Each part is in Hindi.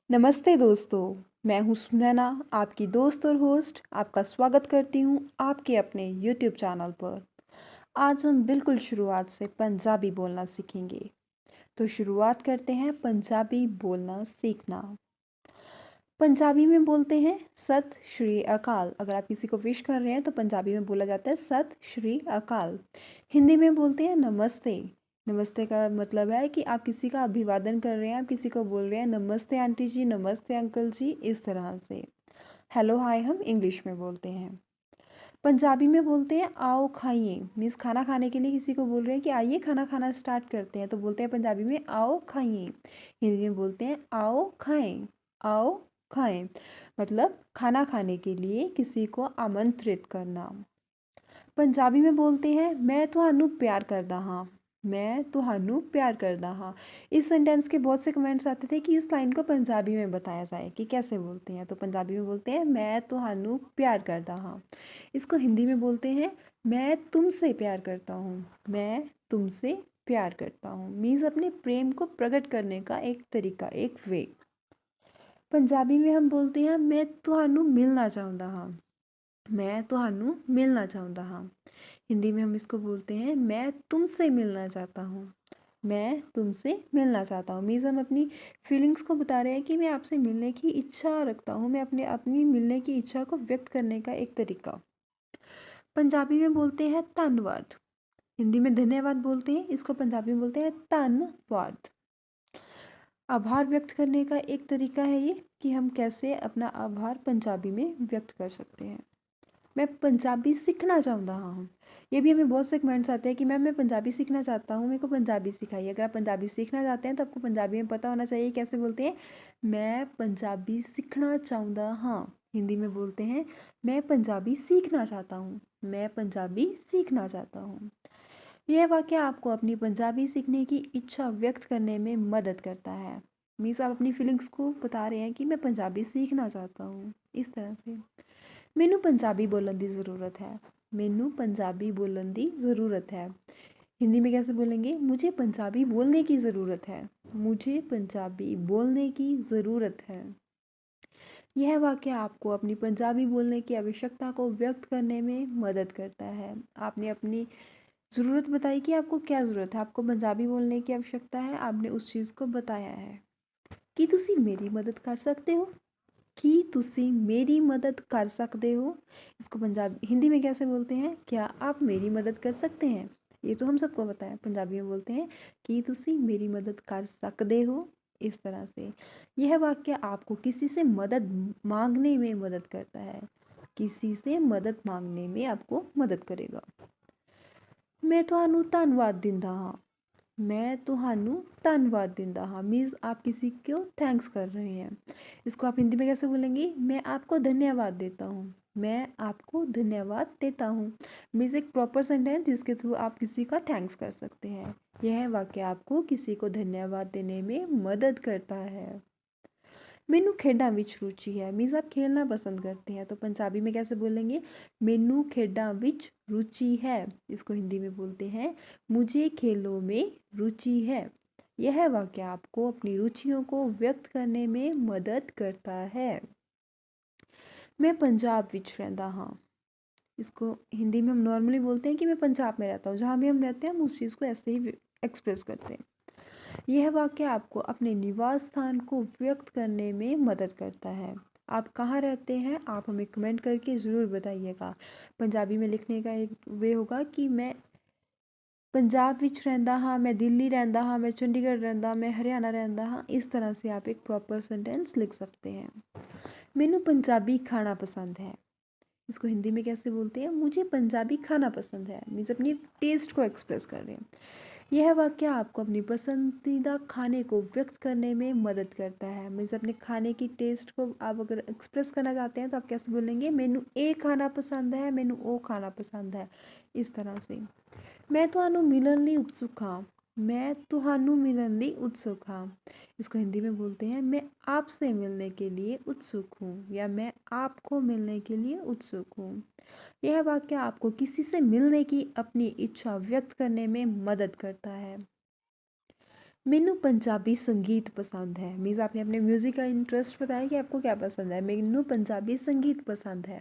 नमस्ते दोस्तों, मैं हूँ सुनैना, आपकी दोस्त और होस्ट। आपका स्वागत करती हूँ आपके अपने यूट्यूब चैनल पर। आज हम बिल्कुल शुरुआत से पंजाबी बोलना सीखेंगे। तो शुरुआत करते हैं पंजाबी बोलना सीखना। पंजाबी में बोलते हैं सत श्री अकाल। अगर आप किसी को विश कर रहे हैं तो पंजाबी में बोला जाता है सत श्री अकाल। हिंदी में बोलते हैं नमस्ते। नमस्ते का मतलब है कि आप किसी का अभिवादन कर रहे हैं, आप किसी को बोल रहे हैं नमस्ते आंटी जी, नमस्ते अंकल जी, इस तरह से। हेलो हाय हम इंग्लिश में बोलते हैं। पंजाबी में बोलते हैं आओ खाइए। मीन्स खाना खाने के लिए किसी को बोल रहे हैं कि आइए खाना खाना स्टार्ट करते हैं, तो बोलते हैं पंजाबी में आओ खाइए। हिंदी में बोलते हैं आओ खाएं। आओ खाएं मतलब खाना खाने के लिए किसी को आमंत्रित करना। पंजाबी में बोलते हैं मैं तुहानू प्यार करदा हाँ। मैं तुहानू प्यार करदा हाँ। इस सेंटेंस के बहुत से कमेंट्स आते थे कि इस लाइन को पंजाबी में बताया जाए कि कैसे बोलते हैं, तो पंजाबी में बोलते हैं मैं तुहानू प्यार करदा हाँ। इसको हिंदी में बोलते हैं मैं तुमसे प्यार करता हूँ। मैं तुमसे प्यार करता हूँ मीन्स अपने प्रेम को प्रकट करने का एक तरीका, एक वे। पंजाबी में हम बोलते हैं मैं तुहानू मिलना चाहुंदा हाँ। मैं तुहानू मिलना चाहुंदा हाँ। हिंदी में हम इसको बोलते हैं मैं तुमसे मिलना चाहता हूँ। मैं तुमसे मिलना चाहता हूँ मीन्स हम अपनी फीलिंग्स को बता रहे हैं कि मैं आपसे मिलने की इच्छा रखता हूँ। मैं अपनी मिलने की इच्छा को व्यक्त करने का एक तरीका। पंजाबी में बोलते हैं धन्यवाद। हिंदी में धन्यवाद बोलते हैं, इसको पंजाबी में बोलते हैं धन्यवाद। आभार व्यक्त करने का एक तरीका है ये कि हम कैसे अपना आभार पंजाबी में व्यक्त कर सकते हैं। मैं पंजाबी सीखना चाहता हूँ। ये भी हमें बहुत से कमेंट्स आते हैं कि मैम मैं पंजाबी सीखना चाहता हूँ, मेरे को पंजाबी सिखाइए। अगर आप पंजाबी सीखना चाहते हैं तो आपको पंजाबी में पता होना चाहिए कैसे बोलते हैं। मैं पंजाबी सीखना चाहता हाँ। हिंदी में बोलते हैं मैं पंजाबी सीखना चाहता हूँ। मैं पंजाबी सीखना चाहता हूँ। यह वाक्य आपको अपनी पंजाबी सीखने की इच्छा व्यक्त करने में मदद करता है। मीन्स आप अपनी फीलिंग्स को बता रहे हैं कि मैं पंजाबी सीखना चाहता हूँ, इस तरह से। मैनू पंजाबी बोलने की ज़रूरत है। मैनू पंजाबी बोलने की ज़रूरत है। हिंदी में कैसे बोलेंगे मुझे पंजाबी बोलने की ज़रूरत है। मुझे पंजाबी बोलने की ज़रूरत है। यह वाक्य आपको अपनी पंजाबी बोलने की आवश्यकता को व्यक्त करने में मदद करता है। आपने अपनी ज़रूरत बताई कि आपको क्या ज़रूरत है, आपको पंजाबी बोलने की आवश्यकता है, आपने उस चीज़ को बताया है। कि तुसी मेरी मदद कर सकते हो। कि तुसी मेरी मदद कर सकते हो। इसको पंजाबी हिंदी में कैसे बोलते हैं, क्या आप मेरी मदद कर सकते हैं। ये तो हम सबको पता है। पंजाबी में बोलते हैं कि तुसी मेरी मदद कर सकते हो, इस तरह से। यह वाक्य आपको किसी से मदद मांगने में मदद करता है। किसी से मदद मांगने में आपको मदद करेगा। मैं तुहानू धन्नवाद दिंदा हाँ। मैं तुहानू धन्नवाद दिंदा हाँ मीन्स आप किसी को थैंक्स कर रहे हैं। इसको आप हिंदी में कैसे बोलेंगे, मैं आपको धन्यवाद देता हूँ। मैं आपको धन्यवाद देता हूँ मीन्स एक प्रॉपर सेंटेंस जिसके थ्रू आप किसी का थैंक्स कर सकते हैं। यह वाक्य आपको किसी को धन्यवाद देने में मदद करता है। मैनू खेडां विच रुचि है मीन्स आप खेलना पसंद करते हैं, तो पंजाबी में कैसे बोलेंगे मैनू खेडां विच रुचि है। इसको हिंदी में बोलते हैं मुझे खेलों में रुचि है। यह वाक्य आपको अपनी रुचियों को व्यक्त करने में मदद करता है। मैं पंजाब विच रहिंदा हाँ। इसको हिंदी में हम नॉर्मली बोलते हैं कि मैं पंजाब में रहता हूँ। जहाँ भी हम रहते हैं हम उस चीज़ को ऐसे ही एक्सप्रेस करते हैं। यह वाक्य आपको अपने निवास स्थान को व्यक्त करने में मदद करता है। आप कहाँ रहते हैं आप हमें कमेंट करके ज़रूर बताइएगा। पंजाबी में लिखने का एक वे होगा कि मैं पंजाब विच रहिंदा हाँ, मैं दिल्ली रहिंदा हाँ, मैं चंडीगढ़ रहिंदा, मैं हरियाणा रहिंदा हाँ। इस तरह से आप एक प्रॉपर सेंटेंस लिख सकते हैं। मैनू पंजाबी खाना पसंद है। इसको हिंदी में कैसे बोलते हैं, मुझे पंजाबी खाना पसंद है मीन्स अपनी टेस्ट को एक्सप्रेस कर रहे हैं। यह वाक्य आपको अपनी पसंदीदा खाने को व्यक्त करने में मदद करता है मीन्स अपने खाने की टेस्ट को आप अगर एक्सप्रेस करना चाहते हैं तो आप कैसे बोलेंगे मैनू ए खाना पसंद है, मैनू ओ खाना पसंद है, इस तरह से। मैं तुहानू मिलन लई उत्सुक हाँ। मैं तुहानू मिलन लई उत्सुक हाँ। इसको हिंदी में बोलते हैं मैं आपसे मिलने के लिए उत्सुक हूँ या मैं आपको मिलने के लिए उत्सुक हूँ। यह वाक्य आपको किसी से मिलने की अपनी इच्छा व्यक्त करने में मदद करता है। मैनू पंजाबी संगीत पसंद है। मीन्स आपने अपने म्यूज़िक का इंटरेस्ट बताया कि आपको क्या पसंद है। मैनू पंजाबी संगीत पसंद है।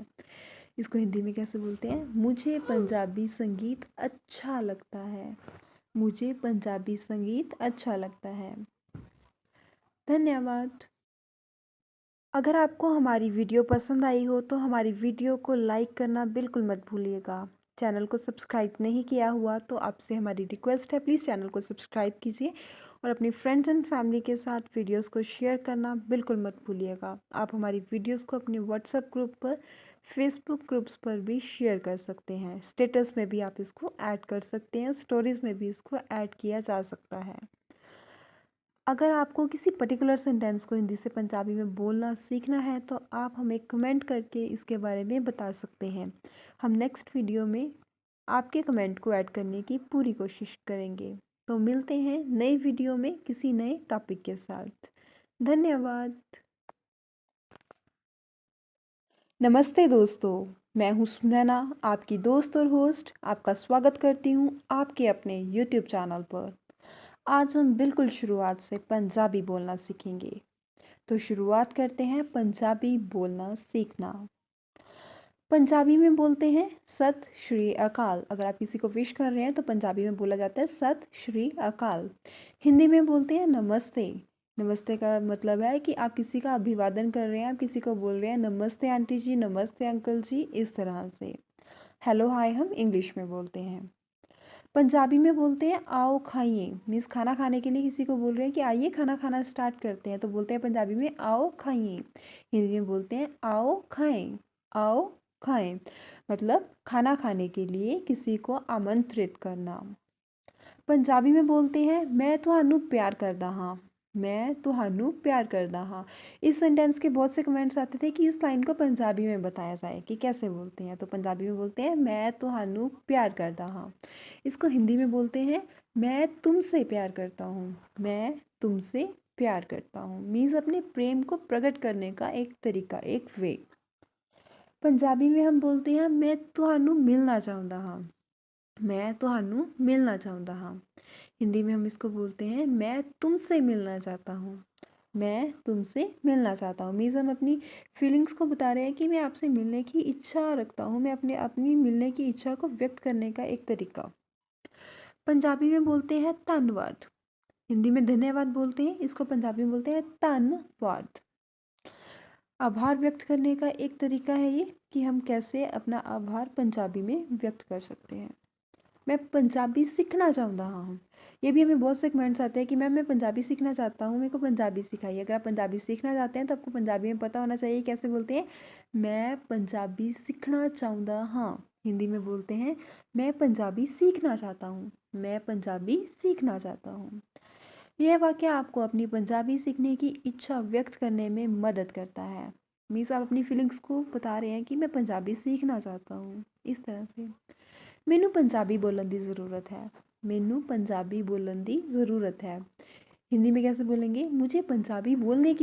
इसको हिंदी में कैसे बोलते हैं? मुझे पंजाबी संगीत अच्छा लगता है। मुझे पंजाबी संगीत अच्छा लगता है। धन्यवाद। अगर आपको हमारी वीडियो पसंद आई हो तो हमारी वीडियो को लाइक करना बिल्कुल मत भूलिएगा। चैनल को सब्सक्राइब नहीं किया हुआ तो आपसे हमारी रिक्वेस्ट है, प्लीज़ चैनल को सब्सक्राइब कीजिए और अपनी फ्रेंड्स एंड फैमिली के साथ वीडियोस को शेयर करना बिल्कुल मत भूलिएगा। आप हमारी वीडियोस को अपने व्हाट्सएप ग्रुप पर, फेसबुक ग्रुप्स पर भी शेयर कर सकते हैं। स्टेटस में भी आप इसको ऐड कर सकते हैं, स्टोरीज़ में भी इसको ऐड किया जा सकता है। अगर आपको किसी पर्टिकुलर सेंटेंस को हिंदी से पंजाबी में बोलना सीखना है तो आप हमें कमेंट करके इसके बारे में बता सकते हैं। हम नेक्स्ट वीडियो में आपके कमेंट को ऐड करने की पूरी कोशिश करेंगे। तो मिलते हैं नई वीडियो में किसी नए टॉपिक के साथ। धन्यवाद। नमस्ते दोस्तों, मैं हूँ सुनैना, आपकी दोस्त और होस्ट। आपका स्वागत करती हूँ आपके अपने यूट्यूब चैनल पर। आज हम बिल्कुल शुरुआत से पंजाबी बोलना सीखेंगे। तो शुरुआत करते हैं पंजाबी बोलना सीखना। पंजाबी में बोलते हैं सत श्री अकाल। अगर आप किसी को विश कर रहे हैं तो पंजाबी में बोला जाता है सत श्री अकाल। हिंदी में बोलते हैं नमस्ते। नमस्ते का मतलब है कि आप किसी का अभिवादन कर रहे हैं, आप किसी को बोल रहे हैं नमस्ते आंटी जी, नमस्ते अंकल जी, इस तरह से। हेलो हाय हम इंग्लिश में बोलते हैं। पंजाबी में बोलते हैं आओ खाइए। मीन्स खाना खाने के लिए किसी को बोल रहे हैं कि आइए खाना खाना स्टार्ट करते हैं, तो बोलते हैं पंजाबी में आओ खाइए। हिंदी में बोलते हैं आओ खाएं। आओ खाएं मतलब खाना खाने के लिए किसी को आमंत्रित करना। पंजाबी में बोलते हैं मैं तुहानू प्यार करदा हाँ। मैं तुहानू प्यार करदा हाँ। इस सेंटेंस के बहुत से कमेंट्स आते थे कि इस लाइन को पंजाबी में बताया जाए कि कैसे बोलते हैं। तो पंजाबी में बोलते हैं मैं तुहानू प्यार करदा हाँ। इसको हिंदी में बोलते हैं मैं तुमसे प्यार करता हूँ। मैं तुमसे प्यार करता हूँ मीन्स अपने प्रेम को प्रकट करने का एक तरीका, एक वे। पंजाबी में हम बोलते हैं मैं तुहानू मिलना चाहता हाँ। मैं तुहानू मिलना चाहता हाँ। हिंदी में हम इसको बोलते हैं मैं तुमसे मिलना चाहता हूँ। मैं तुमसे मिलना चाहता हूँ मीन्स हम अपनी फीलिंग्स को बता रहे हैं कि मैं आपसे मिलने की इच्छा रखता हूँ। मैं अपनी मिलने की इच्छा को व्यक्त करने का एक तरीका। पंजाबी में बोलते हैं धन्यवाद। हिंदी में धन्यवाद बोलते हैं, इसको पंजाबी में बोलते हैं धन्यवाद। आभार व्यक्त करने का एक तरीका है ये कि हम कैसे अपना आभार पंजाबी में व्यक्त कर सकते हैं। मैं पंजाबी सीखना चाहता हूँ। ये भी हमें बहुत से कमेंट्स आते हैं कि मैम मैं पंजाबी सीखना चाहता हूँ, मेरे को पंजाबी सिखाइए। अगर आप पंजाबी सीखना चाहते हैं तो आपको पंजाबी में पता होना चाहिए कैसे बोलते हैं। मैं पंजाबी सीखना चाहता हाँ। हिंदी में बोलते हैं मैं पंजाबी सीखना चाहता हूँ। मैं पंजाबी सीखना चाहता हूँ। यह वाक्य आपको अपनी पंजाबी सीखने की इच्छा व्यक्त करने में मदद करता है। मीन्स आप अपनी फीलिंग्स को बता रहे हैं कि मैं पंजाबी सीखना चाहता हूँ, इस तरह से। मैनू पंजाबी बोलने की ज़रूरत है। मैनू पंजाबी बोलने की ज़रूरत है। हिंदी में कैसे बोलेंगे? मुझे पंजाबी बोलने की